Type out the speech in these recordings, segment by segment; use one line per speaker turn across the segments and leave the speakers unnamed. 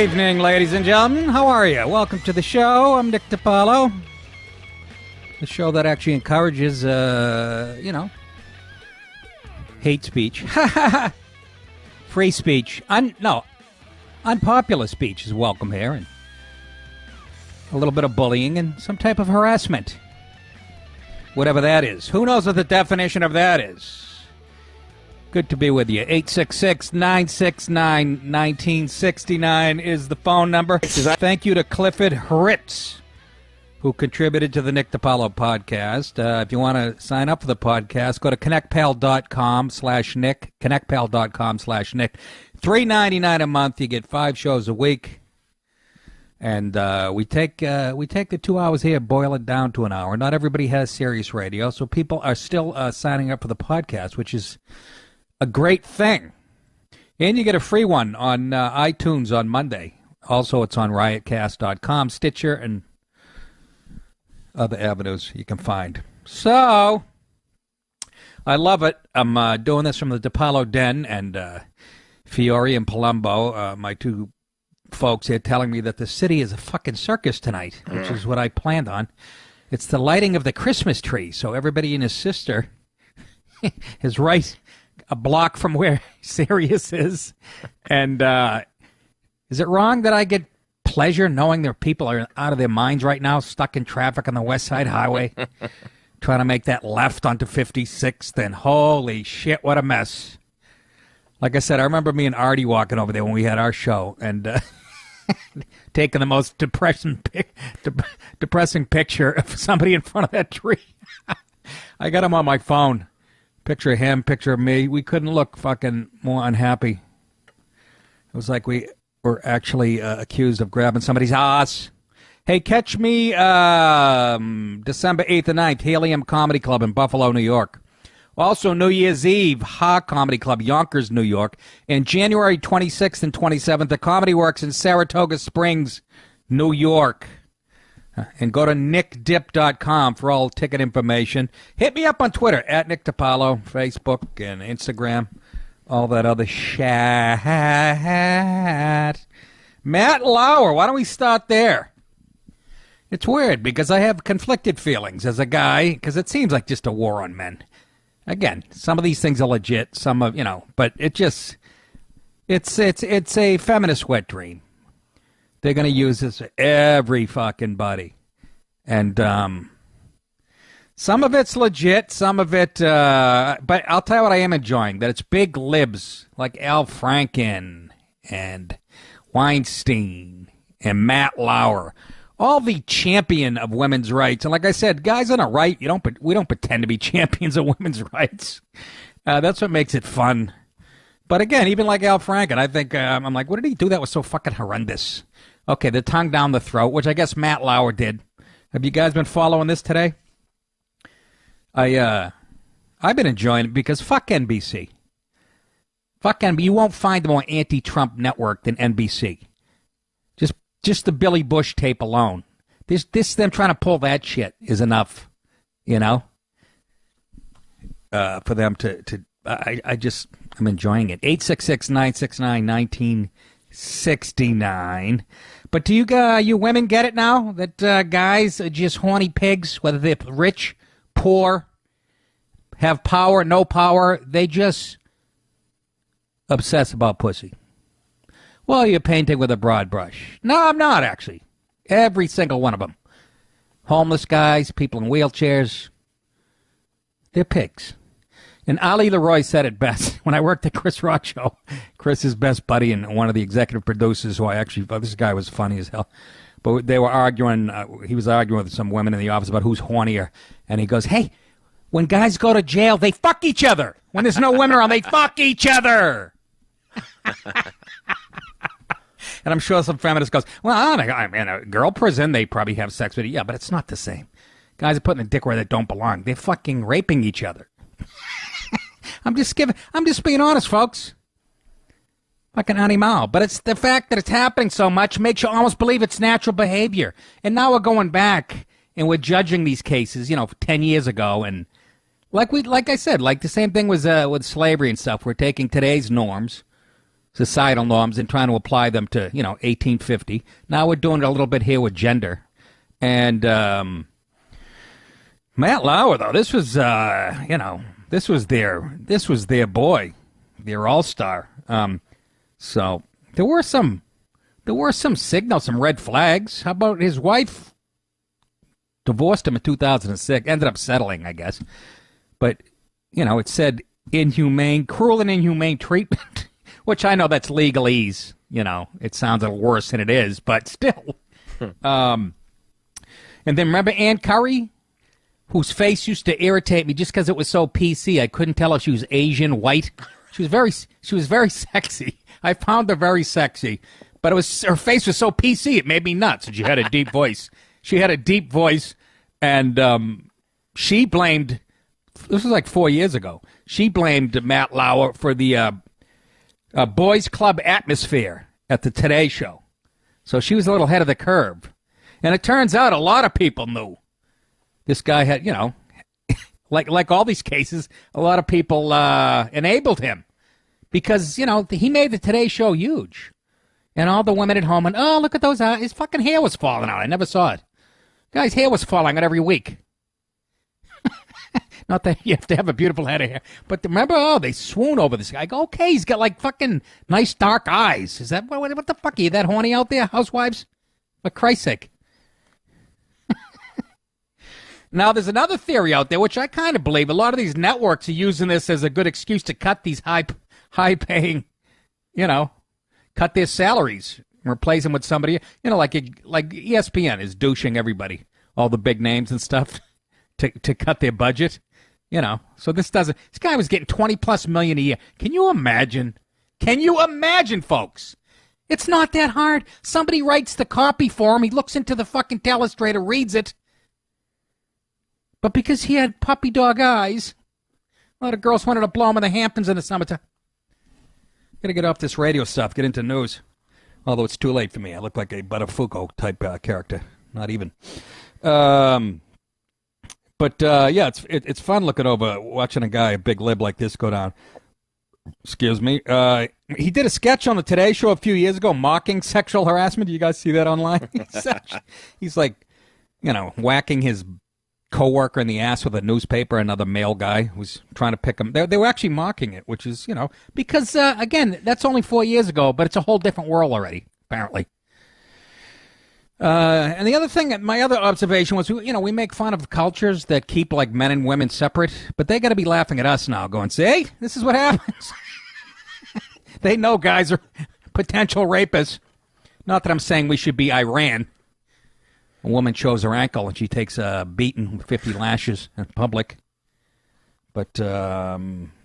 evening, ladies and gentlemen. How are you? Welcome to the show. I'm Nick DiPaolo. The show that actually encourages, hate speech. Free speech. Unpopular speech is welcome here. And a little bit of bullying and some type of harassment. Whatever that is. Who knows what the definition of that is? Good to be with you. 866-969-1969 is the phone number. Thank you to Clifford Hritz, who contributed to the Nick DiPaolo podcast. If you want to sign up for the podcast, go to connectpal.com/Nick, connectpal.com/Nick. $3.99 a month. You get 5 shows a week. And we take the 2 hours here, boil it down to an hour. Not everybody has Sirius Radio, so people are still signing up for the podcast, which is a great thing. And you get a free one on iTunes on Monday. Also, it's on riotcast.com, Stitcher, and other avenues you can find. So, I love it. I'm doing this from the DiPaolo Den, and Fiore and Palumbo, my two folks here, telling me that the city is a fucking circus tonight, which is what I planned on. It's the lighting of the Christmas tree, so everybody and his sister is right a block from where Sirius is. And is it wrong that I get pleasure knowing their people are out of their minds right now, stuck in traffic on the West Side Highway, trying to make that left onto 56th? And holy shit, what a mess. Like I said, I remember me and Artie walking over there when we had our show and taking the most depressing picture of somebody in front of that tree. I got him on my phone. Picture of him, picture of me. We couldn't look fucking more unhappy. It was like we were actually accused of grabbing somebody's ass. Hey, catch me December 8th and 9th, Helium Comedy Club in Buffalo, New York. Also, New Year's Eve, Ha Comedy Club, Yonkers, New York. And January 26th and 27th, the Comedy Works in Saratoga Springs, New York. And go to nickdip.com for all ticket information. Hit me up on Twitter, at Nick DiPaolo, Facebook and Instagram, all that other shit. Matt Lauer, why don't we start there? It's weird because I have conflicted feelings as a guy, because it seems like just a war on men. Again, some of these things are legit, some of, but it's a feminist wet dream. They're going to use this for every fucking body. And some of it's legit, some of it, but I'll tell you what I am enjoying, that it's big libs like Al Franken and Weinstein and Matt Lauer, all the champion of women's rights. And like I said, guys on the right, we don't pretend to be champions of women's rights. That's what makes it fun. But again, even like Al Franken, I think, I'm like, what did he do that was so fucking horrendous? Okay, the tongue down the throat, which I guess Matt Lauer did. Have you guys been following this today? I've been enjoying it because fuck NBC. Fuck NBC. You won't find a more anti-Trump network than NBC. Just the Billy Bush tape alone. Them trying to pull that shit is enough, for them to I'm enjoying it. 866-969-1969. But do you women get it now that guys are just horny pigs, whether they're rich, poor, have power, no power, they just obsess about pussy? Well, you're painting with a broad brush. No, I'm not, actually. Every single one of them. Homeless guys, people in wheelchairs, they're pigs. And Ali Leroy said it best. When I worked at Chris Rock Show, Chris's best buddy and one of the executive producers, who I actually thought this guy was funny as hell. But they were arguing, he was arguing with some women in the office about who's hornier. And he goes, hey, when guys go to jail, they fuck each other. When there's no women around, they fuck each other. And I'm sure some feminist goes, well, I mean, a girl prison, they probably have sex with you. Yeah, but it's not the same. Guys are putting a dick where they don't belong. They're fucking raping each other. I'm just being honest, folks. Fucking animal. But it's the fact that it's happening so much makes you almost believe it's natural behavior. And now we're going back and we're judging these cases, 10 years ago. And like I said, like the same thing was with slavery and stuff. We're taking today's norms, societal norms and trying to apply them to, 1850. Now we're doing it a little bit here with gender. And Matt Lauer, though, this was, this was their boy, their all-star. So there were some signals, some red flags. How about his wife divorced him in 2006, ended up settling, I guess. But, it said cruel and inhumane treatment, which I know that's legalese. It sounds a little worse than it is, but still. And then remember Ann Curry, whose face used to irritate me just because it was so PC. I couldn't tell if she was Asian, white. She was very sexy. I found her very sexy, but her face was so PC it made me nuts. And she had a deep voice. And she blamed. This was like 4 years ago. She blamed Matt Lauer for the boys' club atmosphere at the Today Show. So she was a little ahead of the curve. And it turns out a lot of people knew. This guy had, like all these cases, a lot of people enabled him. Because, he made the Today Show huge. And all the women at home went, oh, look at those eyes. His fucking hair was falling out. I never saw it. Guy's hair was falling out every week. Not that you have to have a beautiful head of hair. But remember, they swoon over this guy. I go, okay, he's got like fucking nice dark eyes. Is that, what the fuck? Are you that horny out there, housewives? For Christ's sake. Now, there's another theory out there, which I kind of believe. A lot of these networks are using this as a good excuse to cut these high-paying, cut their salaries, replace them with somebody, like ESPN is douching everybody, all the big names and stuff, to cut their budget, So this guy was getting $20+ million a year. Can you imagine? Folks? It's not that hard. Somebody writes the copy for him. He looks into the fucking telestrator, reads it. But because he had puppy dog eyes, a lot of girls wanted to blow him in the Hamptons in the summertime. Gotta get off this radio stuff, get into news. Although it's too late for me. I look like a Buttafuoco type character. Not even. But it's fun looking over, watching a guy, a big lib like this go down. Excuse me. He did a sketch on the Today Show a few years ago mocking sexual harassment. Do you guys see that online? He's like, whacking his coworker in the ass with a newspaper, another male guy who's trying to pick him. They were actually mocking it, which is, because, again, that's only 4 years ago, but it's a whole different world already, apparently. And the other thing, my other observation was, we make fun of cultures that keep, like, men and women separate, but they got to be laughing at us now, going, see, this is what happens. They know guys are potential rapists. Not that I'm saying we should be Iran. A woman shows her ankle and she takes a beating with 50 lashes in public. But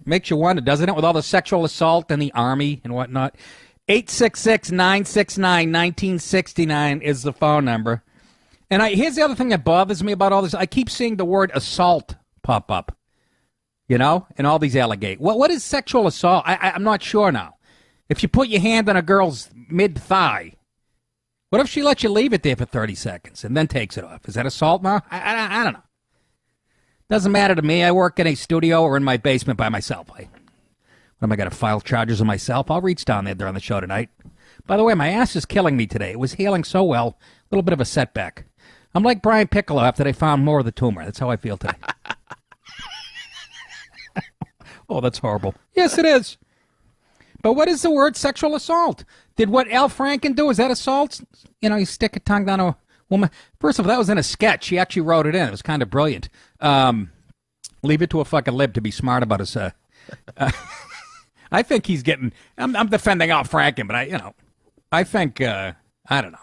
makes you wonder, doesn't it, with all the sexual assault in the Army and whatnot? 866-969-1969 is the phone number. And here's the other thing that bothers me about all this. I keep seeing the word assault pop up, and all these allegations. What is sexual assault? I'm not sure now. If you put your hand on a girl's mid-thigh, what if she lets you leave it there for 30 seconds and then takes it off? Is that assault now? I don't know. Doesn't matter to me. I work in a studio or in my basement by myself. What am I going to file charges on myself? I'll reach down there during the show tonight. By the way, my ass is killing me today. It was healing so well. A little bit of a setback. I'm like Brian Piccolo after they found more of the tumor. That's how I feel today. Oh, that's horrible. Yes, it is. But what is the word sexual assault? Did what Al Franken do? Is that assault? You stick a tongue down a woman. First of all, that was in a sketch. He actually wrote it in. It was kind of brilliant. Leave it to a fucking lib to be smart about his. I think he's getting. I'm defending Al Franken, but I think I don't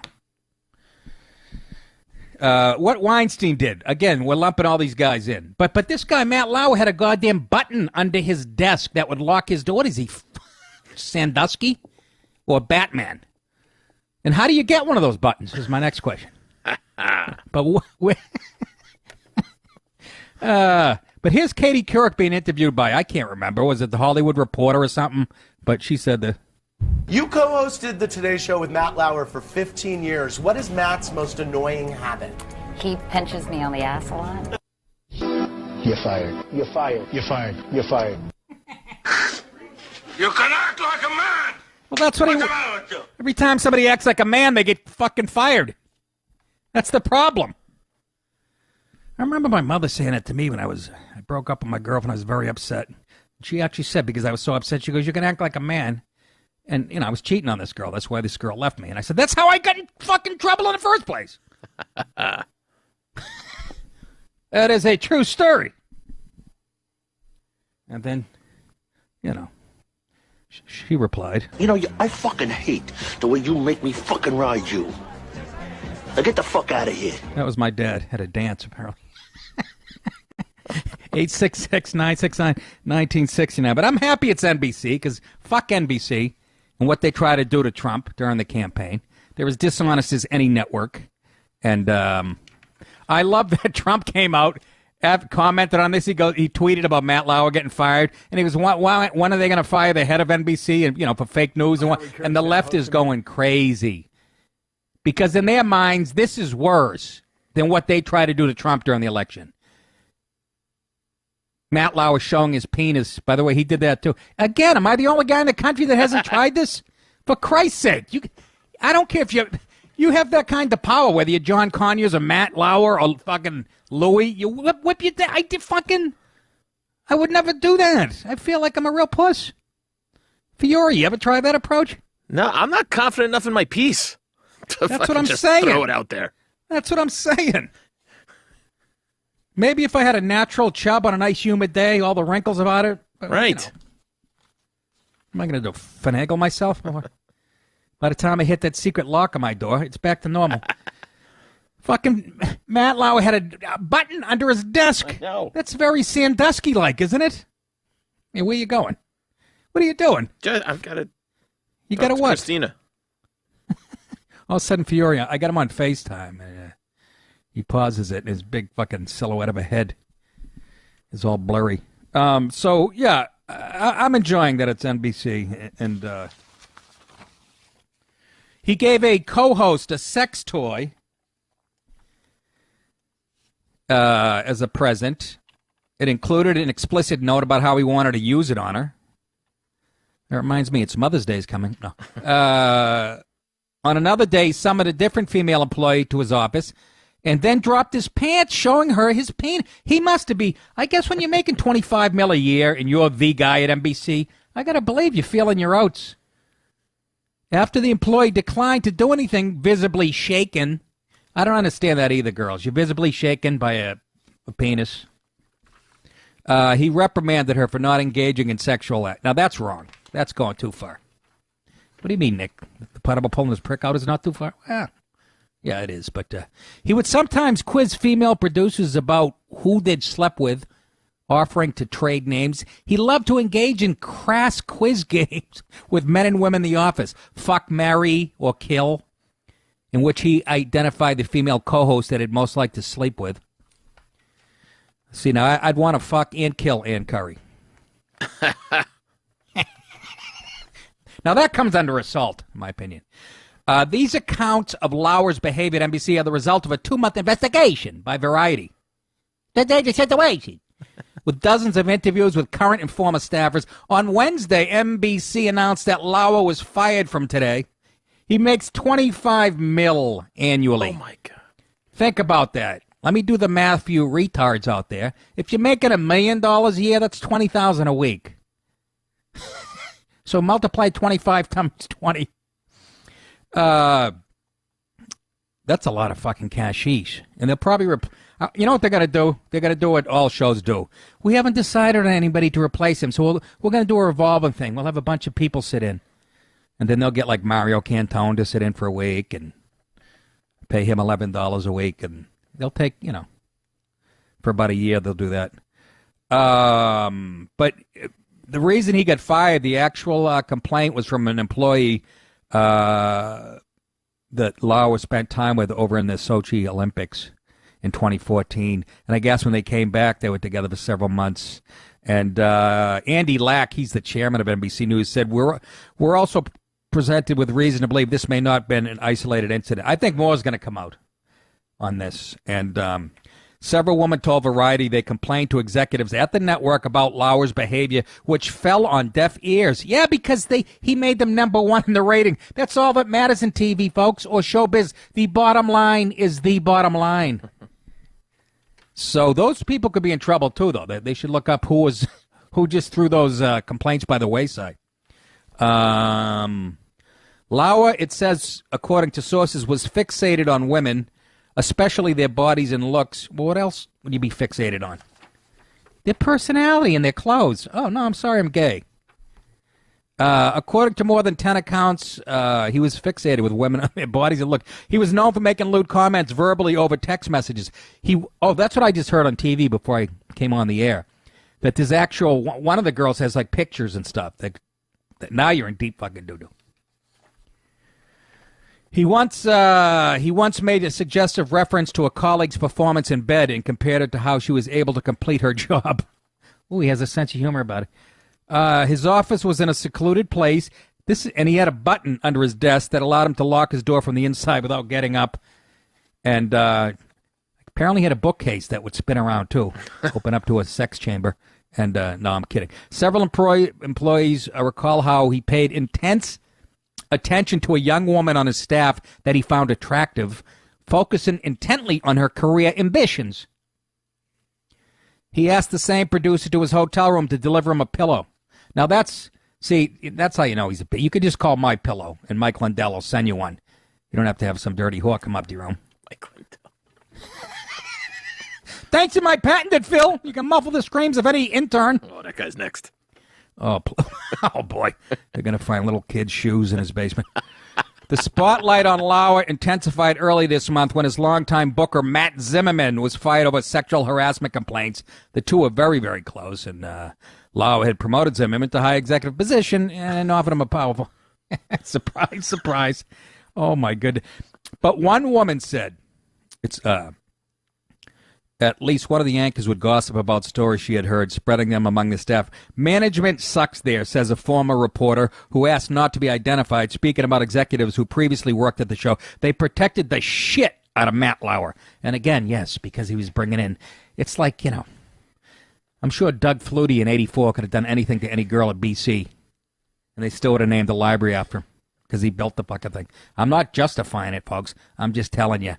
know. What Weinstein did. Again, we're lumping all these guys in. But this guy Matt Lauer had a goddamn button under his desk that would lock his door. What is he? Sandusky or Batman? And how do you get one of those buttons is my next question. But here's Katie Couric being interviewed by, I can't remember, was it the Hollywood Reporter or something? But she said that.
You co-hosted the Today Show with Matt Lauer for 15 years. What is Matt's most annoying habit?
He pinches me on the ass a lot.
You're fired. You're fired. You're fired. You're fired.
You can act like a man.
Well, that's what every time somebody acts like a man, they get fucking fired. That's the problem. I remember my mother saying it to me when I broke up with my girlfriend. I was very upset. She actually said, because I was so upset, she goes, "You can act like a man." And, I was cheating on this girl. That's why this girl left me. And I said, that's how I got in fucking trouble in the first place. That is a true story. And then, she replied,
I fucking hate the way you make me fucking ride you. Now get the fuck out of here.
That was my dad. Had a dance, apparently. 866-969-1969. But I'm happy it's NBC, because fuck NBC and what they try to do to Trump during the campaign. They're as dishonest as any network. And I love that Trump came out, commented on this. He tweeted about Matt Lauer getting fired. And he was, when are they going to fire the head of NBC and for fake news? And the left is going crazy. Because in their minds, this is worse than what they try to do to Trump during the election. Matt Lauer showing his penis. By the way, he did that too. Again, am I the only guy in the country that hasn't tried this? For Christ's sake. I don't care if you have that kind of power, whether you're John Conyers or Matt Lauer or fucking Louis. You whip your I would never do that. I feel like I'm a real puss. Fiore, you ever try that approach?
No, I'm not confident enough in my piece.
That's what I'm saying.
Throw it out there.
That's what I'm saying. Maybe if I had a natural chub on a nice humid day, all the wrinkles about it. But,
right.
Am I going to finagle myself? By the time I hit that secret lock on my door, it's back to normal. Fucking Matt Lauer had a button under his desk.
I know.
That's very Sandusky-like, isn't it? Hey, where you going? What are you doing?
I've got to...
You got to what?
Christina.
All of a sudden, Fiore, I got him on FaceTime. And, he pauses it, and his big fucking silhouette of a head is all blurry. So, yeah, I'm enjoying that it's NBC. And he gave a co-host a sex toy as a present. It included an explicit note about how he wanted to use it on her. That reminds me, it's Mother's Day is coming. No. On another day, summoned a different female employee to his office and then dropped his pants, showing her his penis. He must be, I guess when you're making $25 million a year and you're the guy at NBC, I got to believe you're feeling your oats. After the employee declined to do anything, visibly shaken. I don't understand that either, girls. You're visibly shaken by a penis. He reprimanded her for not engaging in sexual act. Now, that's wrong. That's going too far. What do you mean, Nick? The part about pulling his prick out is not too far? Yeah, it is. But he would sometimes quiz female producers about who they'd slept with, offering to trade names. He loved to engage in crass quiz games with men and women in the office. Fuck, marry, or kill, in which he identified the female co-host that he'd most like to sleep with. See, now, I'd want to fuck and kill Ann Curry. Now, that comes under assault, in my opinion. These accounts of Lauer's behavior at NBC are the result of a 2-month investigation by Variety. The situation. With dozens of interviews with current and former staffers. On Wednesday, NBC announced that Lauer was fired from Today. He makes $25 million annually.
Oh, my God.
Think about that. Let me do the math for you retards out there. If you're making $1 million a year, that's $20,000 a week. So multiply 25 times 20. That's a lot of fucking cashish. And they'll probably, you know what they're going to do? They're going to do what all shows do. We haven't decided on anybody to replace him, so we're going to do a revolving thing. We'll have a bunch of people sit in. And then they'll get like Mario Cantone to sit in for a week and pay him $11 a week. And they'll take, for about a year they'll do that. But the reason he got fired, the actual complaint was from an employee that Lauer spent time with over in the Sochi Olympics in 2014. And I guess when they came back, they were together for several months. And Andy Lack, he's the chairman of NBC News, said, we're also presented with reason to believe this may not have been an isolated incident. I think more is going to come out on this. And Several women told Variety they complained to executives at the network about Lauer's behavior, which fell on deaf ears. Yeah, because he made them number one in the rating. That's all that matters in TV, folks, or showbiz. The bottom line is the bottom line. So those people could be in trouble, too, though. They should look up who just threw those complaints by the wayside. Lauer, it says, according to sources, was fixated on women, especially their bodies and looks. Well, what else would you be fixated on? Their personality and their clothes. Oh, no, I'm sorry, I'm gay. According to more than 10 accounts, he was fixated with women on their bodies and look. He was known for making lewd comments verbally over text messages. That's what I just heard on TV before I came on the air. That there's one of the girls has like pictures and stuff. That now you're in deep fucking doo-doo. He once made a suggestive reference to a colleague's performance in bed and compared it to how she was able to complete her job. Ooh, he has a sense of humor about it. His office was in a secluded place, and he had a button under his desk that allowed him to lock his door from the inside without getting up. And apparently he had a bookcase that would spin around, too, open up to a sex chamber. And no, I'm kidding. Several employees recall how he paid intense attention to a young woman on his staff that he found attractive, focusing intently on her career ambitions. He asked the same producer to his hotel room to deliver him a pillow. Now that's how you know he's a. You could just call My Pillow, and Mike Lindell will send you one. You don't have to have some dirty whore come up to your room.
Mike Lindell.
Thanks to my patented Phil, you can muffle the screams of any intern.
Oh, that guy's next.
Oh boy. They're going to find little kid's shoes in his basement. The spotlight on Lauer intensified early this month when his longtime booker, Matt Zimmerman, was fired over sexual harassment complaints. The two are very, very close, and Lauer had promoted Zimmerman to high executive position and offered him a powerful... surprise, surprise. Oh, my goodness. But one woman said, at least one of the anchors would gossip about stories she had heard, spreading them among the staff. Management sucks there, says a former reporter who asked not to be identified, speaking about executives who previously worked at the show. They protected the shit out of Matt Lauer. And again, yes, because he was bringing in... It's like, I'm sure Doug Flutie in 84 could have done anything to any girl at BC. And they still would have named the library after him because he built the fucking thing. I'm not justifying it, folks. I'm just telling you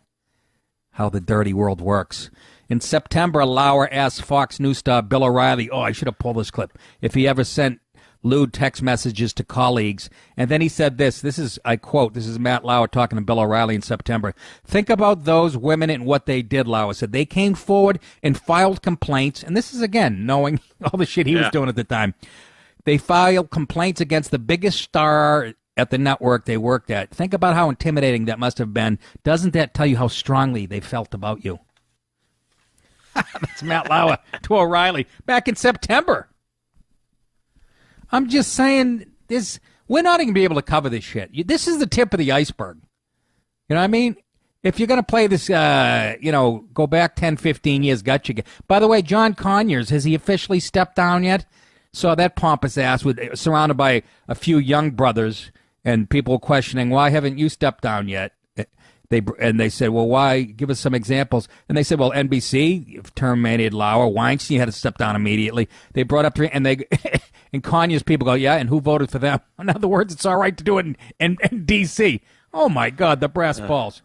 how the dirty world works. In September, Lauer asked Fox News star Bill O'Reilly, I should have pulled this clip, if he ever sent lewd text messages to colleagues. And then he said this is, I quote, this is Matt Lauer talking to Bill O'Reilly in September. Think about those women and what they did, Lauer said. They came forward and filed complaints. And this is, again, knowing all the shit he was doing at the time. They filed complaints against the biggest star at the network they worked at. Think about how intimidating that must have been. Doesn't that tell you how strongly they felt about you? That's Matt Lauer to O'Reilly back in September. I'm just saying, we're not even going to be able to cover this shit. This is the tip of the iceberg. You know what I mean? If you're going to play this, go back 10, 15 years, got you. By the way, John Conyers, has he officially stepped down yet? Saw that pompous ass surrounded by a few young brothers, and people questioning, why haven't you stepped down yet? They said, well, why? Give us some examples. And they said, well, NBC terminated Lauer. Weinstein had to step down immediately. They brought up and and Kanye's people go, yeah, and who voted for them? In other words, it's all right to do it in D.C. Oh, my God, the brass balls.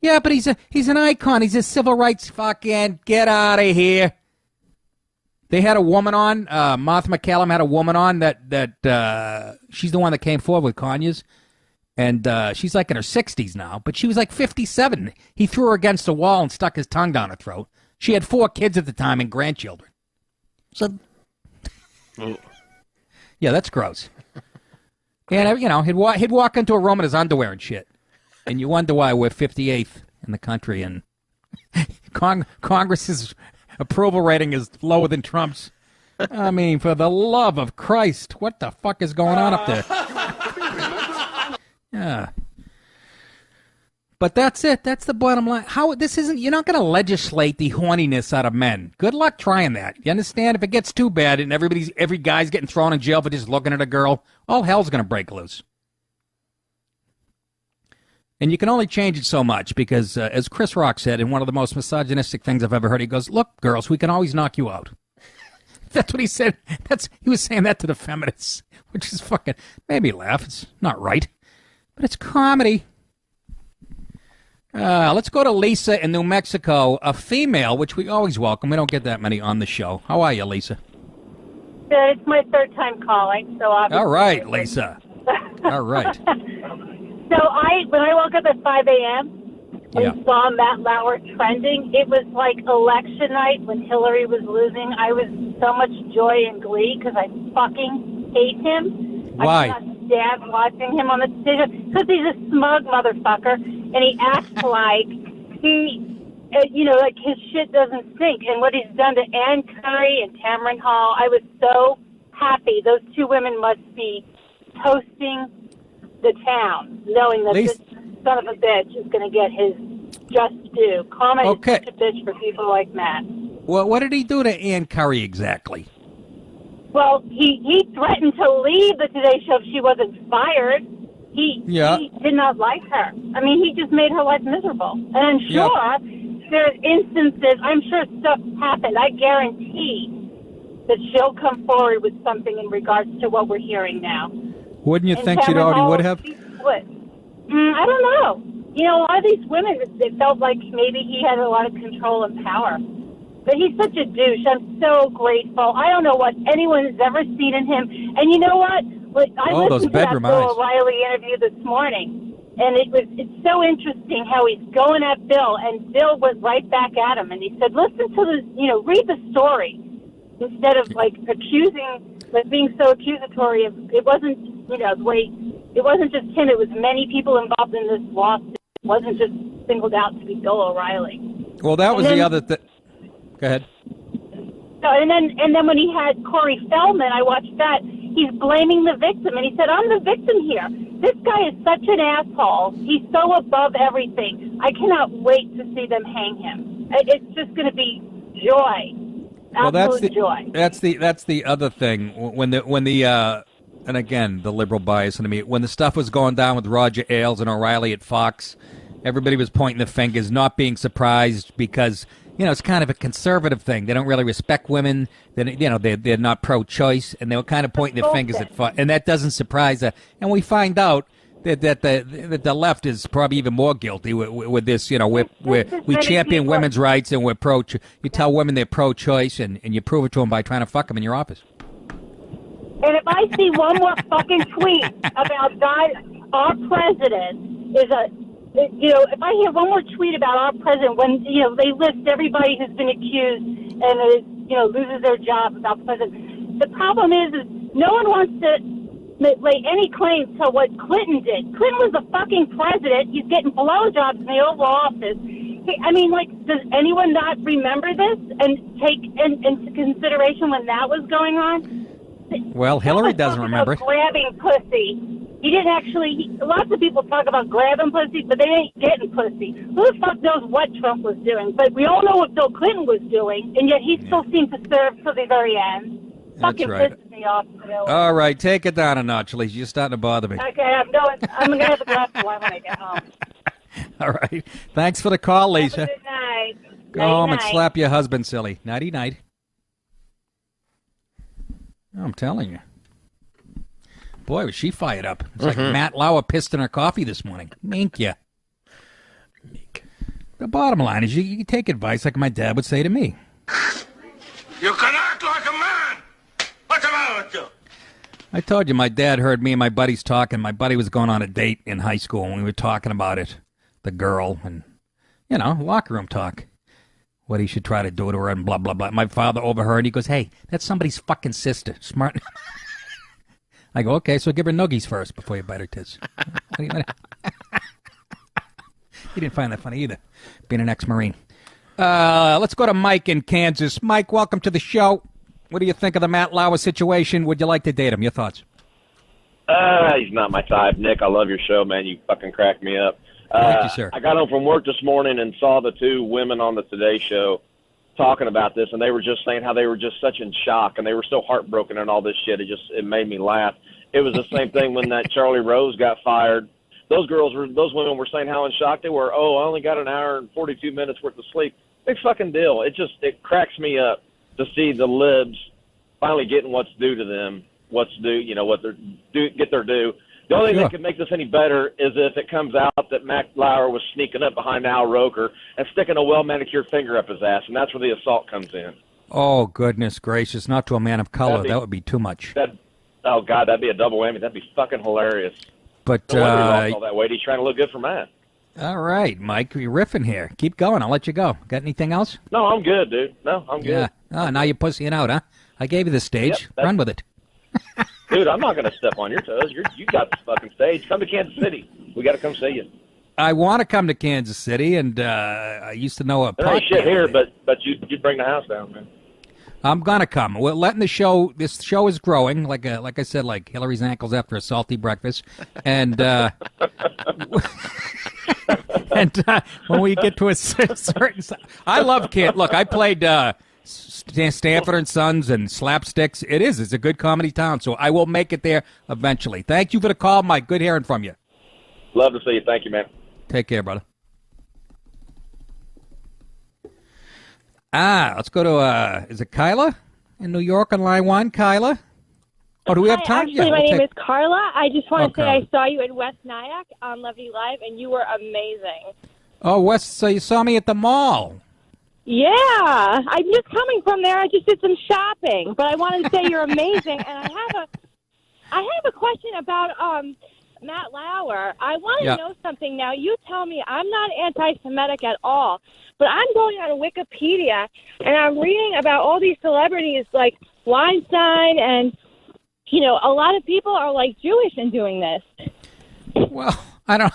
Yeah, but he's an icon. He's a civil rights fucking get out of here. They had a woman on. Martha McCallum had a woman on that she's the one that came forward with Kanye's. And she's like in her 60s now, but she was like 57. He threw her against the wall and stuck his tongue down her throat. She had 4 kids at the time and grandchildren. So, yeah, that's gross. And, he'd walk into a room in his underwear and shit. And you wonder why we're 58th in the country and Congress's approval rating is lower than Trump's. I mean, for the love of Christ, what the fuck is going on up there? Yeah. But that's it. That's the bottom line. You're not going to legislate the horniness out of men. Good luck trying that. You understand? If it gets too bad and every guy's getting thrown in jail for just looking at a girl, all hell's going to break loose. And you can only change it so much because, as Chris Rock said in one of the most misogynistic things I've ever heard, he goes, "Look, girls, we can always knock you out." That's what he said. He was saying that to the feminists, which is fucking made me laugh. It's not right, but it's comedy. Let's go to Lisa in New Mexico, a female, which we always welcome. We don't get that many on the show. How are you, Lisa?
Good. It's my third time calling, so obviously.
All right, Lisa. All right.
So when I woke up at 5 a.m. and saw Matt Lauer trending, it was like election night when Hillary was losing. I was so much joy and glee because I fucking hate him.
Why?
I cannot stand watching him on the stage because he's a smug motherfucker, and he acts like like his shit doesn't sink. And what he's done to Ann Curry and Tamron Hall, I was so happy. Those two women must be toasting the town, knowing that this son of a bitch is going to get his just due. Comment is such a bitch for people like Matt.
Well, what did he do to Ann Curry exactly?
Well, he threatened to leave the Today Show if she wasn't fired. He did not like her. I mean, he just made her life miserable. And I'm sure there's instances, I'm sure stuff happened. I guarantee that she'll come forward with something in regards to what we're hearing now.
Wouldn't you
And
think she'd already would have?
I don't know. You know, a lot of these women, it felt like maybe he had a lot of control and power. But he's such a douche. I'm so grateful. I don't know what anyone has ever seen in him. And you know what? I listened to that Bill O'Reilly interview this morning, and it's so interesting how he's going at Bill, and Bill went right back at him, and he said, listen to the, read the story, instead of, being so accusatory of, it wasn't, it wasn't just him, it was many people involved in this lawsuit. It wasn't just singled out to be Bill O'Reilly.
Well, that was the other thing. Go ahead.
So, and then when he had Corey Feldman, I watched that. He's blaming the victim, and he said, "I'm the victim here. This guy is such an asshole. He's so above everything. I cannot wait to see them hang him. It's just going to be joy, absolute joy."
That's the other thing. When the and again the liberal bias into me. When the stuff was going down with Roger Ailes and O'Reilly at Fox, everybody was pointing the fingers, not being surprised because. It's kind of a conservative thing. They don't really respect women. They're not pro-choice, and they were kind of pointing their fingers at Fox. And that doesn't surprise her. And we find out that the left is probably even more guilty with this. We champion women's rights, and we're pro. You tell women they're pro-choice, and you prove it to them by trying to fuck them in your office.
And if I see one more fucking tweet about our president is a. If I hear one more tweet about our president, when, they list everybody who's been accused and, loses their job about the president, the problem is no one wants to lay any claim to what Clinton did. Clinton was the fucking president. He's getting blowjobs in the Oval Office. Does anyone not remember this and take into consideration when that was going on?
Well, Hillary doesn't remember it.
Grabbing pussy. He didn't actually. Lots of people talk about grabbing pussy, but they ain't getting pussy. Who the fuck knows what Trump was doing? But we all know what Bill Clinton was doing, and yet he still seemed to serve to the very end.
That's
fucking
right.
pisses me off.
All right, take it down a notch, Lisa. You're starting to bother me.
Okay, I'm going to have a glass of wine when I get home.
All right. Thanks for the call, Lisa.
Have a good night.
Go home and slap your husband silly. Nighty night. I'm telling you. Boy, was she fired up. It's like Matt Lauer pissed in her coffee this morning. Mink ya. Mink. The bottom line is you take advice like my dad would say to me.
You can act like a man. What's the matter with you?
I told you my dad heard me and my buddies talking. My buddy was going on a date in high school, and we were talking about it. The girl and, locker room talk. What he should try to do to her and blah, blah, blah. My father overheard. He goes, hey, that's somebody's fucking sister. Smart. I go, okay, so give her noogies first before you bite her tits. He didn't find that funny either, being an ex-Marine. Let's go to Mike in Kansas. Mike, welcome to the show. What do you think of the Matt Lauer situation? Would you like to date him? Your thoughts?
He's not my type, Nick. I love your show, man. You fucking crack me up.
Thank you, sir.
I got home from work this morning and saw the two women on the Today Show talking about this, and they were just saying how they were just such in shock, and they were so heartbroken and all this shit. It made me laugh. It was the same thing when that Charlie Rose got fired. those women were saying how in shock they were. Oh, I only got an hour and 42 minutes worth of sleep. Big fucking deal. It cracks me up to see the libs finally getting what's due to them, what they're get their due. The only thing that could make this any better is if it comes out that Matt Lauer was sneaking up behind Al Roker and sticking a well-manicured finger up his ass, and that's where the assault comes in.
Oh, goodness gracious. Not to a man of color. That would be too much.
Oh, God, that'd be a double whammy. That'd be fucking hilarious.
But
no wonder he lost all that weight. He's trying to look good for Matt.
All right, Mike, you're riffing here. Keep going. I'll let you go. Got anything else?
No, I'm good, dude. No, I'm good.
Yeah. Oh, now you're pussying out, huh? I gave you the stage.
Yep,
Run with it.
Dude, I'm not going to step on your toes. You got the fucking stage. Come to Kansas City. We got to come see you.
I want to come to Kansas City, and I used to know a
there ain't shit here, but you bring the house down, man.
I'm gonna come. We're letting the show. This show is growing, like I said, like Hillary's ankles after a salty breakfast, and when we get to a certain, I love Kid. Look, I played Stanford and Sons and Slapsticks. It's a good comedy town, so I will make it there eventually. Thank you for the call, Mike. Good hearing from you.
Love to see you. Thank you, man.
Take care, brother. Let's go to, is it Kyla in New York on line 1? Kyla? Oh, do we have time?
Actually, my name is Carla. I just want to say
Carla.
I saw you in West Nyack on Levy Live, and you were amazing.
Oh, West, so you saw me at the mall.
Yeah, I'm just coming from there. I just did some shopping, but I wanted to say you're amazing. And I have a question about Matt Lauer. I want to know something now. You tell me. I'm not anti-Semitic at all, but I'm going on Wikipedia, and I'm reading about all these celebrities like Weinstein, and, a lot of people are, like, Jewish in doing this.
Well, I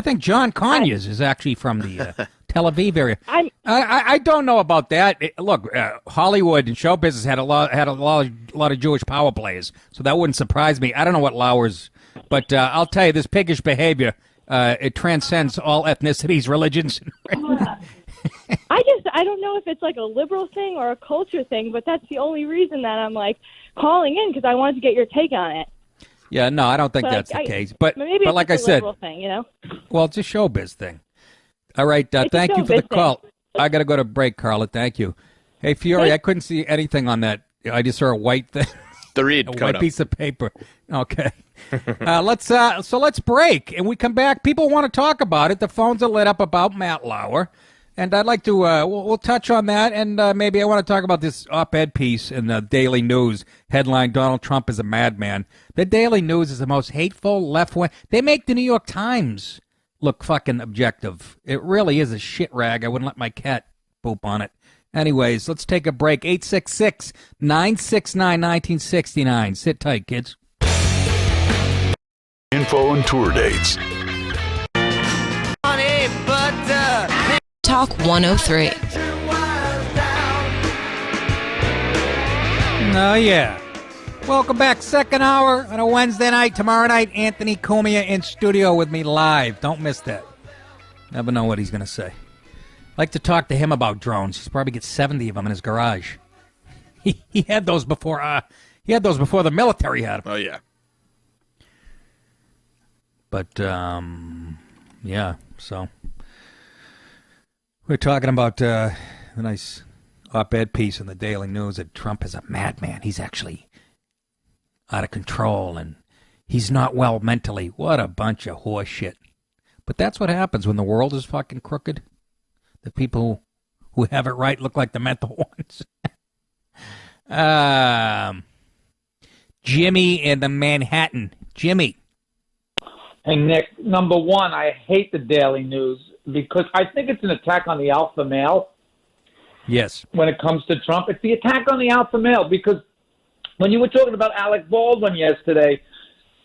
think John Conyers is actually from the Tel Aviv area. I don't know about that. Look, Hollywood and show business had a lot of Jewish power players, so that wouldn't surprise me. I don't know what Lauer's, but I'll tell you, this piggish behavior, it transcends all ethnicities, religions.
I don't know if it's like a liberal thing or a culture thing, but that's the only reason that I'm like calling in, because I wanted to get your take on it.
Yeah, no, I don't think that's the case. But
maybe it's
like
just
I said,
liberal thing,
Well, it's a showbiz thing. All right, thank you for the call. I got to go to break, Carla. Thank you. Hey, Fiore, I couldn't see anything on that. I just saw a white thing.
The read,
a white piece of paper. Okay. Let's break, and we come back. People want to talk about it. The phones are lit up about Matt Lauer, and I'd like to. We'll touch on that, and maybe I want to talk about this op-ed piece in the Daily News. Headline: Donald Trump is a madman. The Daily News is the most hateful left-wing. They make the New York Times look fucking objective. It really is a shit rag. I wouldn't let my cat poop on it. Anyways, let's take a break. 866-969-1969. Sit tight, kids.
Info and tour dates.
Talk 103.
Oh, yeah. Welcome back. Second hour on a Wednesday night. Tomorrow night, Anthony Cumia in studio with me live. Don't miss that. Never know what he's going to say. Like to talk to him about drones. He's probably get 70 of them in his garage. He had those before. The military had them.
Oh yeah.
But yeah. So we're talking about a nice op-ed piece in the Daily News that Trump is a madman. He's actually out of control and he's not well mentally. What a bunch of horse shit. But that's what happens when the world is fucking crooked. The people who have it right look like the mental ones. Jimmy in the Manhattan. Jimmy.
Hey, Nick, number one, I hate the Daily News because I think it's an attack on the alpha male.
Yes.
When it comes to Trump, it's the attack on the alpha male because when you were talking about Alec Baldwin yesterday,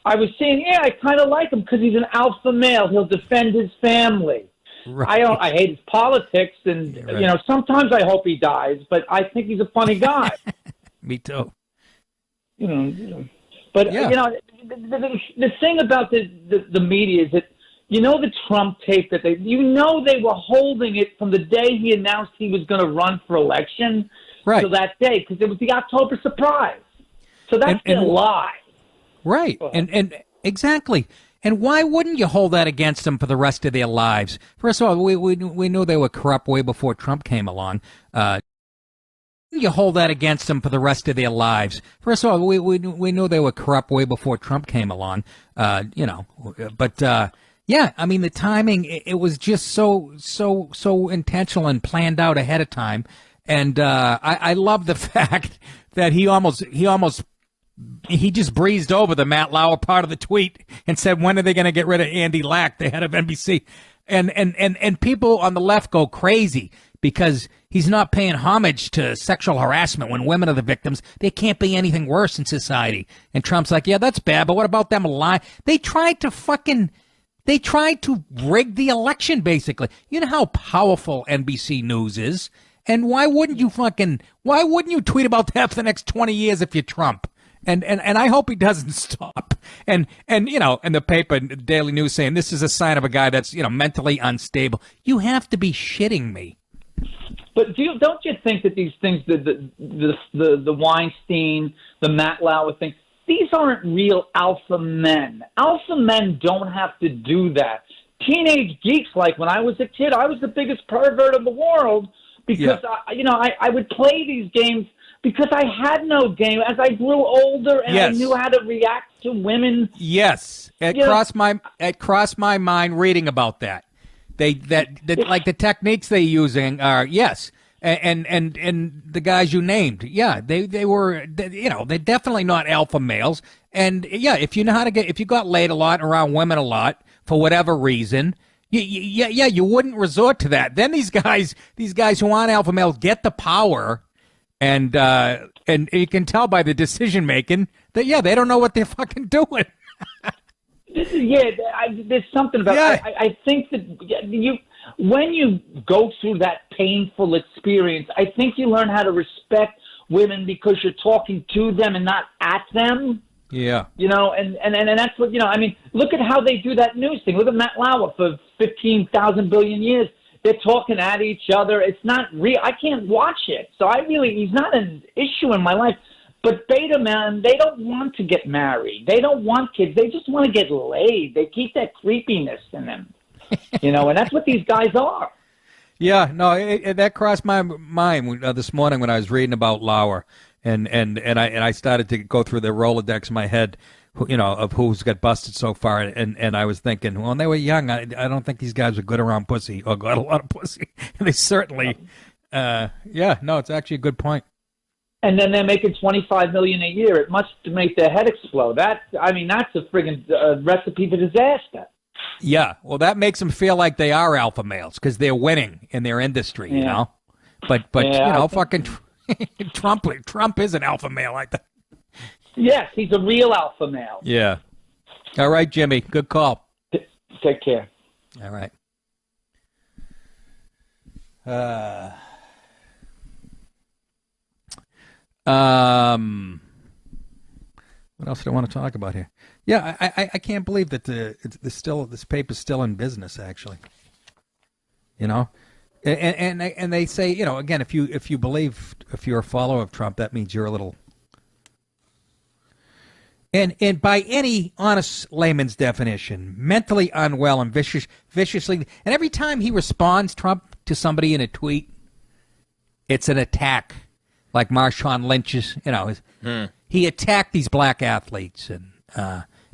I was saying, I kind of like him because he's an alpha male. He'll defend his family. Right. I hate his politics, and sometimes I hope he dies, but I think he's a funny guy.
Me too.
But the thing about the media is that the Trump tape that they were holding it from the day he announced he was going to run for election to that day because it was the October surprise. So that's a lie.
Right, and exactly. And why wouldn't you hold that against them for the rest of their lives? First of all, we knew they were corrupt way before Trump came along. You hold that against them for the rest of their lives. First of all, we knew they were corrupt way before Trump came along. Yeah, I mean the timing. It was just so intentional and planned out ahead of time. And I love the fact that he just breezed over the Matt Lauer part of the tweet and said, when are they going to get rid of Andy Lack, the head of NBC? And people on the left go crazy because he's not paying homage to sexual harassment when women are the victims. There can't be anything worse in society. And Trump's like, yeah, that's bad, but what about them lying? They tried to rig the election, basically. You know how powerful NBC News is. And why wouldn't you tweet about that for the next 20 years if you're Trump? And I hope he doesn't stop. And the paper, Daily News, saying this is a sign of a guy that's, mentally unstable. You have to be shitting me.
But don't you think that these things, the Weinstein, the Matt Lauer thing, these aren't real alpha men. Alpha men don't have to do that. Teenage geeks, like when I was a kid, I was the biggest pervert in the world because I would play these games because I had no game. As I grew older and I knew how to react to women. Yes, it
crossed my mind reading about that. Like the techniques they're using are and the guys you named, they're definitely not alpha males. And if you know how to if you got laid a lot around women a lot for whatever reason, you wouldn't resort to that. Then these guys who aren't alpha males get the power, and you can tell by the decision making that they don't know what they're fucking doing.
There's something about I think that when you go through that painful experience, I think you learn how to respect women because you're talking to them and not at them.
Yeah.
And that's what, I mean, look at how they do that news thing. Look at Matt Lauer for 15,000 billion years. They're talking at each other. It's not real. I can't watch it. So he's not an issue in my life. But beta men, they don't want to get married. They don't want kids. They just want to get laid. They keep that creepiness in them, and that's what these guys are.
Yeah, no, that crossed my mind this morning when I was reading about Lauer, and I started to go through the Rolodex in my head, of who's got busted so far, and I was thinking, well, when they were young, I don't think these guys were good around pussy or got a lot of pussy. And they certainly, it's actually a good point.
And then they're making $25 million a year. It must make their head explode. That's a friggin' recipe for disaster.
Yeah, well, that makes them feel like they are alpha males because they're winning in their industry, But fucking Trump is an alpha male, I think.
Yes, he's a real alpha male.
Yeah. All right, Jimmy. Good call.
Take care.
All right. What else do I want to talk about here? Yeah, I can't believe that this paper's still in business, actually. And they say, again, if you're a follower of Trump, that means you're a little. And by any honest layman's definition, mentally unwell and viciously. And every time he responds, Trump, to somebody in a tweet, it's an attack. Like Marshawn Lynch's, he attacked these black athletes, and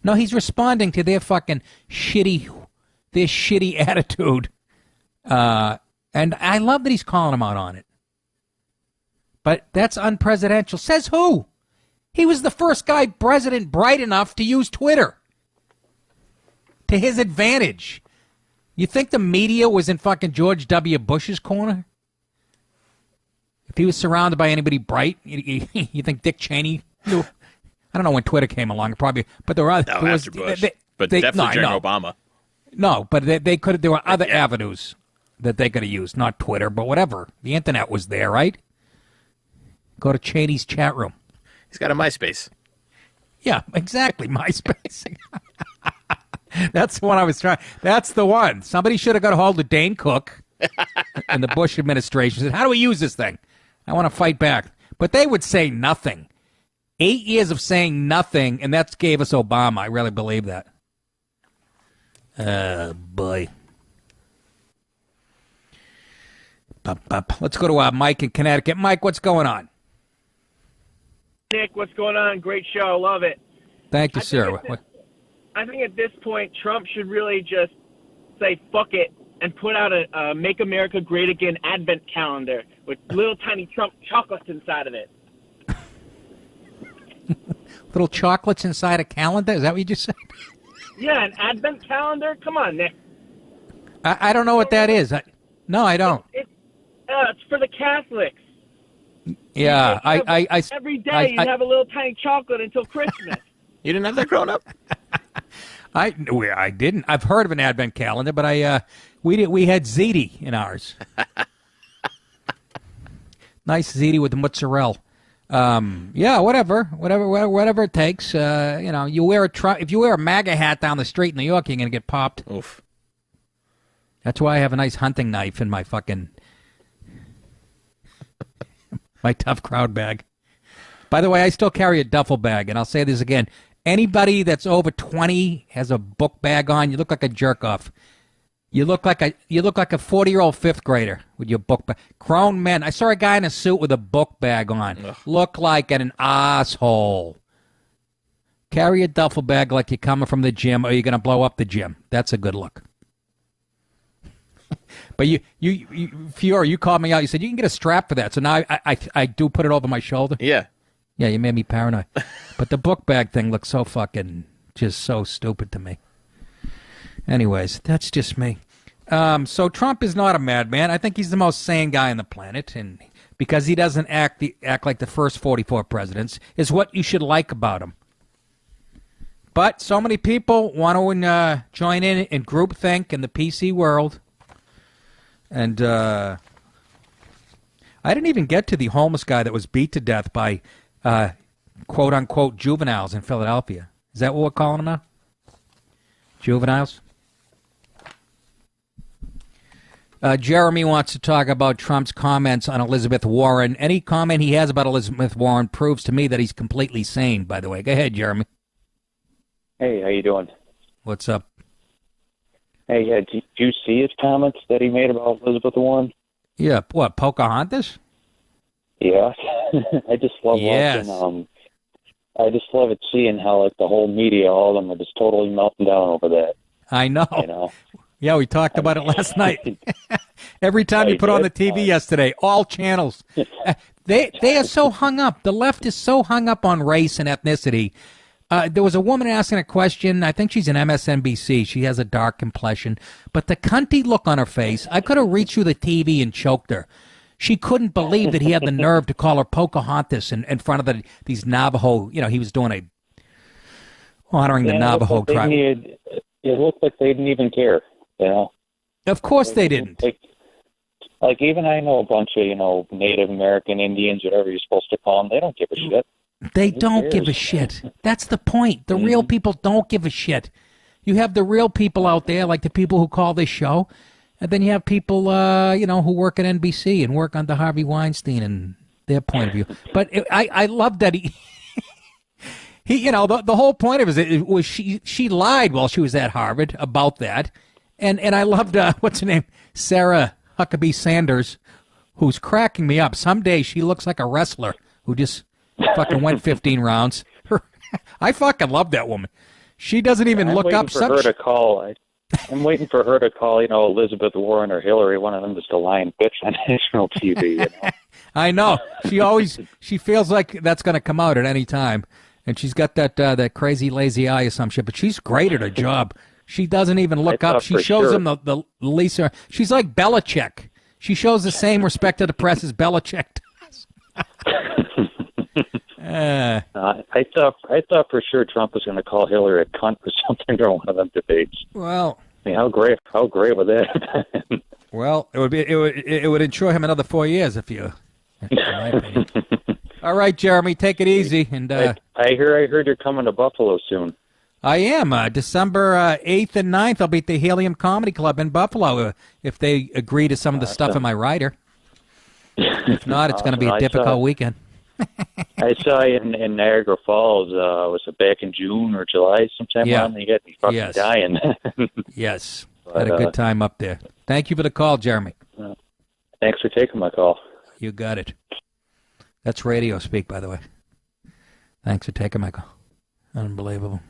no, he's responding to their fucking shitty attitude, and I love that he's calling them out on it. But that's unpresidential. Says who? He was the first guy president bright enough to use Twitter to his advantage. You think the media was in fucking George W. Bush's corner? If he was surrounded by anybody bright, you think Dick Cheney knew? I don't know when Twitter came along, probably, but there were other.
After Bush, definitely during Obama.
No, but they could. There were other avenues that they could have used, not Twitter, but whatever. The internet was there, right? Go to Cheney's chat room.
He's got a MySpace.
Yeah, exactly, MySpace. That's the one I was trying. That's the one. Somebody should have got a hold of Dane Cook and the Bush administration. Said, "How do we use this thing? I want to fight back." But they would say nothing. 8 years of saying nothing, and that gave us Obama. I really believe that. Boy. Let's go to Mike in Connecticut. Mike, what's going on?
Nick, what's going on? Great show. Love it.
Thank you, sir.
I think at this point, Trump should really just say, fuck it, and put out a Make America Great Again advent calendar with little tiny Trump chocolates inside of it.
Little chocolates inside a calendar? Is that what you just said?
Yeah, an advent calendar? Come on, Nick.
I don't know what that is. No, I don't.
It's for the Catholics.
Yeah,
every day you have a little tiny chocolate until Christmas.
You didn't have that growing up?
I didn't. I've heard of an advent calendar, but we had ziti in ours. Nice ziti with the mozzarella. Yeah, whatever it takes. You wear if you wear a MAGA hat down the street in New York, you're gonna get popped.
Oof.
That's why I have a nice hunting knife in my fucking my tough crowd bag. By the way, I still carry a duffel bag, and I'll say this again. Anybody that's over 20 has a book bag on, you look like a jerk off. You look like a 40-year-old fifth grader with your book bag. Grown men. I saw a guy in a suit with a book bag on. Ugh. Look like an asshole. Carry a duffel bag like you're coming from the gym, or you're going to blow up the gym. That's a good look. But you, Fiora, you called me out. You said you can get a strap for that. So now I do put it over my shoulder.
Yeah.
Yeah, you made me paranoid. But the book bag thing looks so fucking just so stupid to me. Anyways, that's just me. So Trump is not a madman. I think he's the most sane guy on the planet, and because he doesn't act like the first 44 presidents is what you should like about him. But so many people want to join in groupthink in the PC world. And I didn't even get to the homeless guy that was beat to death by quote-unquote juveniles in Philadelphia. Is that what we're calling them now? Juveniles? Jeremy wants to talk about Trump's comments on Elizabeth Warren. Any comment he has about Elizabeth Warren proves to me that he's completely sane, by the way. Go ahead, Jeremy.
Hey, how you doing?
What's up?
Hey, did you see his comments that he made about Elizabeth Warren?
Yeah, what, Pocahontas?
Yeah. I just love watching, I just love it seeing how, like, the whole media, all of them are just totally melting down over that.
I know.
You know?
Yeah, we talked about it last night. Every time you put on the TV yesterday, all channels. They are so hung up. The left is so hung up on race and ethnicity. There was a woman asking a question. I think she's in MSNBC. She has a dark complexion. But the cunty look on her face, I could have reached through the TV and choked her. She couldn't believe that he had the nerve to call her Pocahontas in front of these Navajo. You know, he was doing honoring the Navajo tribe.
It looked like they didn't even care, you know.
Of course they didn't.
Like even I know a bunch of, Native American Indians, whatever you're supposed to call them, they don't give a shit.
They don't give a shit. That's the point. The real people don't give a shit. You have the real people out there, like the people who call this show, and then you have people, who work at NBC and work under Harvey Weinstein and their point of view. But I love that he, the whole point of it was she lied while she was at Harvard about that, and I loved what's her name, Sarah Huckabee Sanders, who's cracking me up. Someday she looks like a wrestler who just fucking went 15 rounds. I fucking love that woman. She doesn't even look up.
I'm waiting for her to call, Elizabeth Warren or Hillary, one of them, just a lying bitch on national TV.
I know. She feels like that's going to come out at any time, and she's got that crazy lazy eye or some shit. But she's great at her job. She doesn't even look up. She shows him the Lisa. She's like Belichick. She shows the same respect to the press as Belichick does.
I thought for sure Trump was going to call Hillary a cunt or something during one of them debates.
Well,
I mean, how great would that have been?
Well, it would ensure him another 4 years if you. In my opinion. All right, Jeremy, take it easy. And
I heard you're coming to Buffalo soon.
I am. December 8th and 9th, I'll be at the Helium Comedy Club in Buffalo if they agree to some of the stuff in my rider. If not, it's going to be a difficult weekend.
I saw you in Niagara Falls. Was it back in June or July sometime?
Yeah.
You got me fucking dying.
Yes.
But,
Had a good time up there. Thank you for the call, Jeremy.
Thanks for taking my call.
You got it. That's radio speak, by the way. Thanks for taking my call. Unbelievable.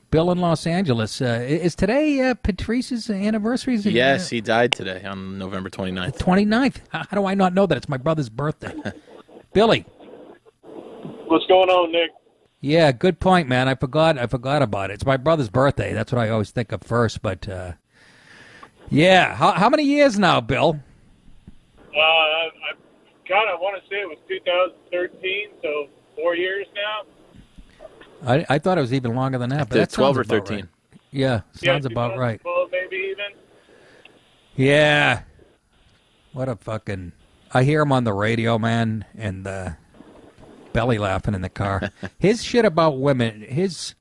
Bill in Los Angeles. Is today Patrice's anniversary?
Yes, he died today on November 29th.
29th? How do I not know that? It's my brother's birthday. Billy.
What's going on, Nick?
Yeah, good point, man. I forgot about it. It's my brother's birthday. That's what I always think of first. But, yeah. How many years now, Bill?
I want to say it was 2013, so 4 years now.
I thought it was even longer than that. But that's
12 or 13.
Right. Yeah, sounds about right.
12 maybe even.
Yeah. What a fucking... I hear him on the radio, man, and belly laughing in the car. His shit about women, it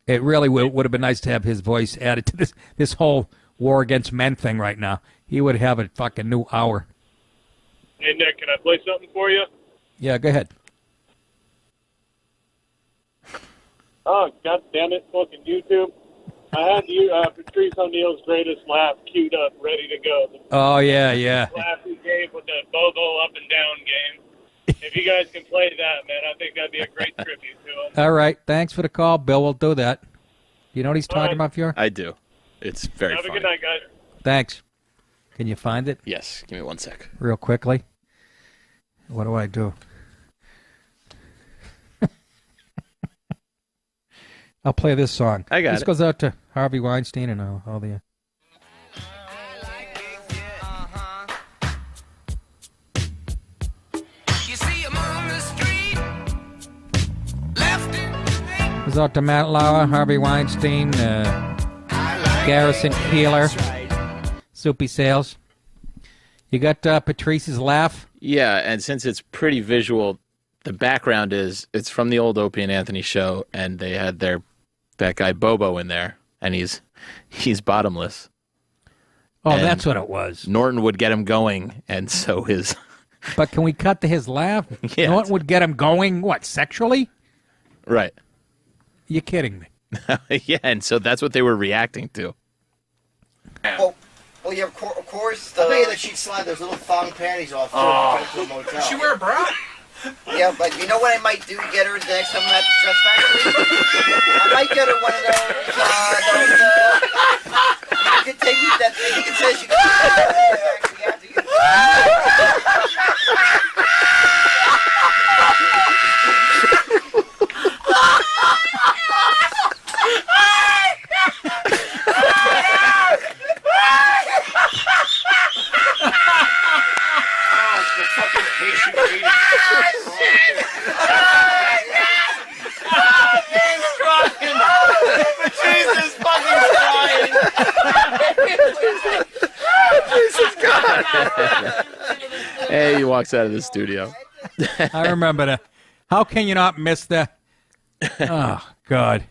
really would have been nice to have his voice added to this whole war against men thing right now. He would have a fucking new hour.
Hey, Nick, can I play something for you?
Yeah, go ahead.
Oh, God damn it, fucking YouTube. I had you, Patrice O'Neal's greatest laugh queued up, ready to go.
Oh, yeah.
Laugh he gave with the Bobo up and down game. If you guys can play that, man, I think that'd be a great tribute to him.
All right, thanks for the call, Bill. We'll do that. You know what he's talking about, Fior?
I do. It's very
Have
funny.
a good night, guys.
Thanks. Can you find it?
Yes, give me 1 sec.
Real quickly. What do I do? I'll play this song.
I got
This
it.
goes out to Harvey Weinstein and all the... Goes out to Matt Lauer, Harvey Weinstein, Garrison Keeler, Soupy Sales. You got Patrice's laugh?
Yeah, and since it's pretty visual, the background is it's from the old Opie and Anthony show, and they had that guy Bobo in there, and he's bottomless.
Oh,
And
that's what it was.
Norton would get him going, and so his...
But can we cut to his laugh?
Yeah.
Norton would get him going, what, sexually?
Right.
You're kidding me.
Yeah, and so that's what they were reacting to.
Well, yeah, of course.
I bet you that she'd slide those little thong panties off to a motel.
Does she wear a bra? Yeah, but you know what I might do to get her the next time I'm at the Stress Factory? I might get her one of those, you can take me that thing. You can say she can
Hey, he walks out of the studio.
I remember that. How can you not miss that? Oh, God.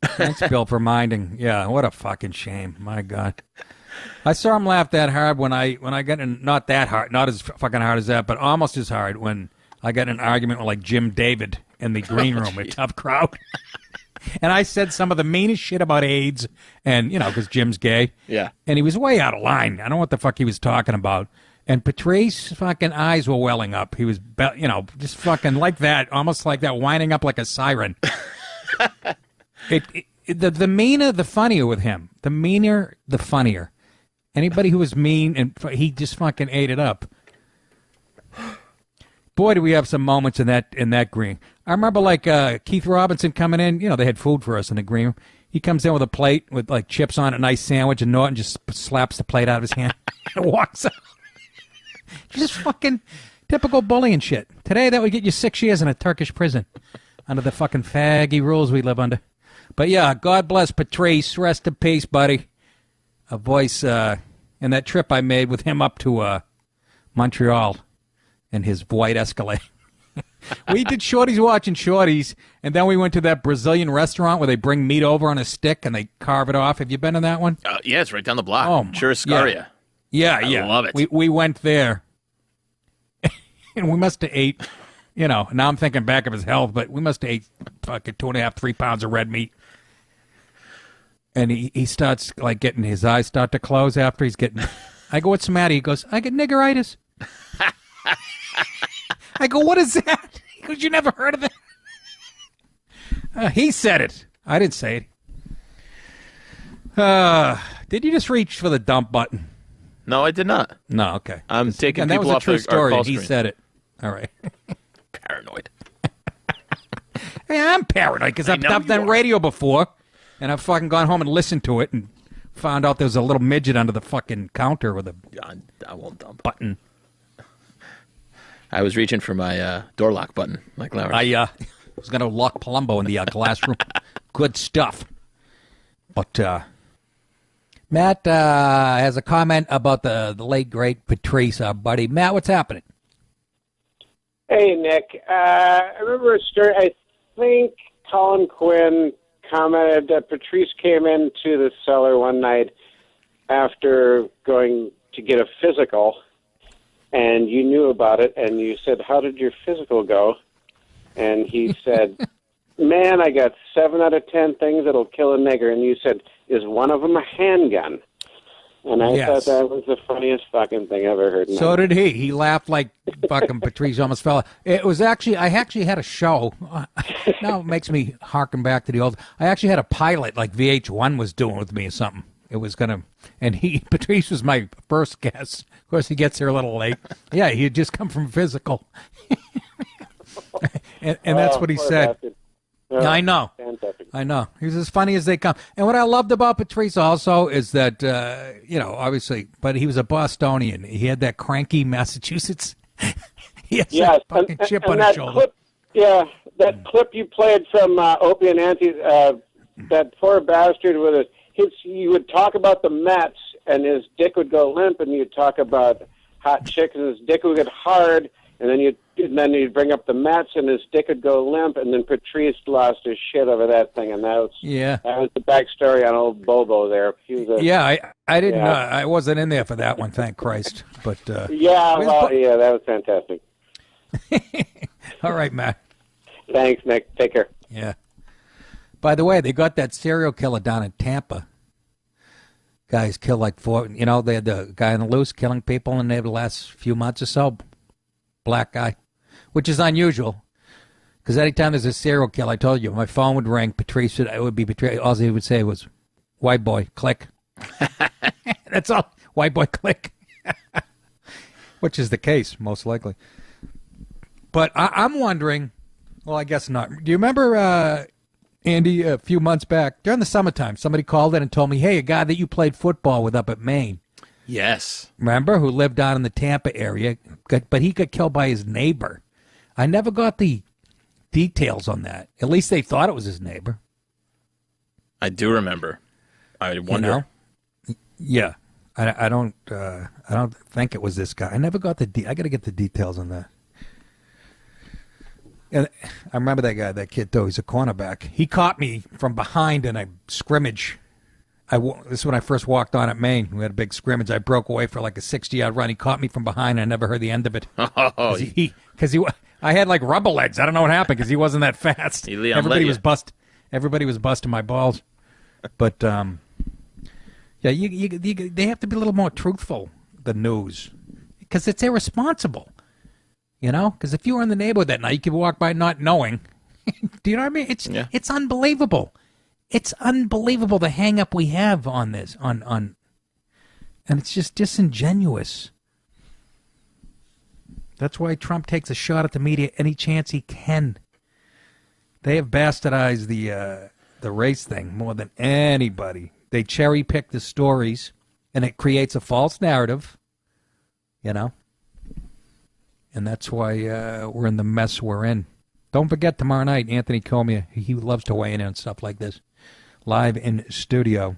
Thanks, Bill, for minding. Yeah, what a fucking shame. My God. I saw him laugh that hard when I got in, not that hard, not as fucking hard as that, but almost as hard when I got in an argument with like Jim David in the green room, a tough crowd. And I said some of the meanest shit about AIDS, and, because Jim's gay.
Yeah.
And he was way out of line. I don't know what the fuck he was talking about. And Patrice fucking eyes were welling up. He was, just fucking like that, almost like that, winding up like a siren. The meaner, the funnier with him. The meaner, the funnier. Anybody who was mean, and he just fucking ate it up. Boy, do we have some moments in that green. I remember Keith Robinson coming in. They had food for us in the green room. He comes in with a plate with like chips on it, a nice sandwich, and Norton just slaps the plate out of his hand and walks out. Just fucking typical bullying shit. Today, that would get you 6 years in a Turkish prison under the fucking faggy rules we live under. But yeah, God bless Patrice. Rest in peace, buddy. A voice in that trip I made with him up to Montreal in his white Escalade. We did Shorties Watching Shorties, and then we went to that Brazilian restaurant where they bring meat over on a stick and they carve it off. Have you been to that one?
Yeah, it's right down the block.
Oh,
Churrascaria.
Yeah,
I love it.
We went there. And we must have ate, now I'm thinking back of his health, but we must have ate fucking 2.5, 3 pounds of red meat. And he starts, like, getting his eyes start to close after he's getting... I go, what's the matter? He goes, I get niggeritis. I go, what is that? He goes, you never heard of it? He said it. I didn't say it. Did you just reach for the dump button?
No, I did not.
No, okay.
I'm taking
that
people
was a
off
true
our
story.
call
He
screen.
said it. All right.
Paranoid.
Hey, I'm paranoid because I've done radio before, and I've fucking gone home and listened to it and found out there was a little midget under the fucking counter with a
I won't dump
button.
I was reaching for my door lock button, like Lauer.
I was going to lock Palumbo in the glass room. Good stuff. But Matt has a comment about the late, great Patrice, our buddy. Matt, what's happening?
Hey, Nick. I remember a story. I think Colin Quinn commented that Patrice came into the cellar one night after going to get a physical, and you knew about it, and you said, how did your physical go? And he said, man, I got 7 out of 10 things that'll kill a nigger. And you said, is one of them a handgun? And I thought that was the funniest fucking thing I ever heard.
So did he. He laughed like fucking Patrice almost fell. It was actually, I actually had a show. Now it makes me harken back to the old. I actually had a pilot like VH1 was doing with me or something. It was going to, and Patrice was my first guest. Of course, he gets here a little late. Yeah, he had just come from physical. and that's what he said.
Bastard.
I know.
Fantastic.
I know. He's as funny as they come. And what I loved about Patrice also is that, obviously, but he was a Bostonian. He had that cranky Massachusetts. He has that fucking chip on his shoulder.
That clip you played from Opie and Auntie, that poor bastard with you would talk about the Mets and his dick would go limp, and you'd talk about hot chicks and his dick would get hard, and then you'd bring up the Mets and his dick would go limp, and then Patrice lost his shit over that thing, and that was the backstory on old Bobo there.
I didn't know. I wasn't in there for that one, thank Christ. But
that was fantastic.
All right, Matt.
Thanks, Nick. Take care.
Yeah. By the way, they got that serial killer down in Tampa. Guys killed like 4. They had the guy on the loose killing people in the last few months or so. Black guy, which is unusual. Because anytime there's a serial killer, I told you, my phone would ring. Patrice, it would be Patrice. All he would say was, white boy, click. That's all. White boy, click. Which is the case, most likely. But I'm wondering, well, I guess not. Do you remember, Andy, a few months back, during the summertime, somebody called in and told me, hey, a guy that you played football with up at Maine.
Yes.
Remember, who lived down in the Tampa area, but he got killed by his neighbor. I never got the details on that. At least they thought it was his neighbor.
I do remember. I wonder.
Yeah. I don't think it was this guy. I never got I got to get the details on that. And I remember that kid, though. He's a cornerback. He caught me from behind in a scrimmage. This is when I first walked on at Maine. We had a big scrimmage. I broke away for like a 60-yard run. He caught me from behind. I never heard the end of it. I had like rubber legs. I don't know what happened because he wasn't that fast. Everybody was busting my balls. But they have to be a little more truthful. The news, because it's irresponsible. Because if you were in the neighborhood that night, you could walk by not knowing. Do you know what I mean? It's unbelievable. It's unbelievable the hang up we have on this, and it's just disingenuous. That's why Trump takes a shot at the media any chance he can. They have bastardized the race thing more than anybody. They cherry pick the stories, and it creates a false narrative. And that's why we're in the mess we're in. Don't forget tomorrow night, Anthony Comia. He loves to weigh in on stuff like this. Live in studio.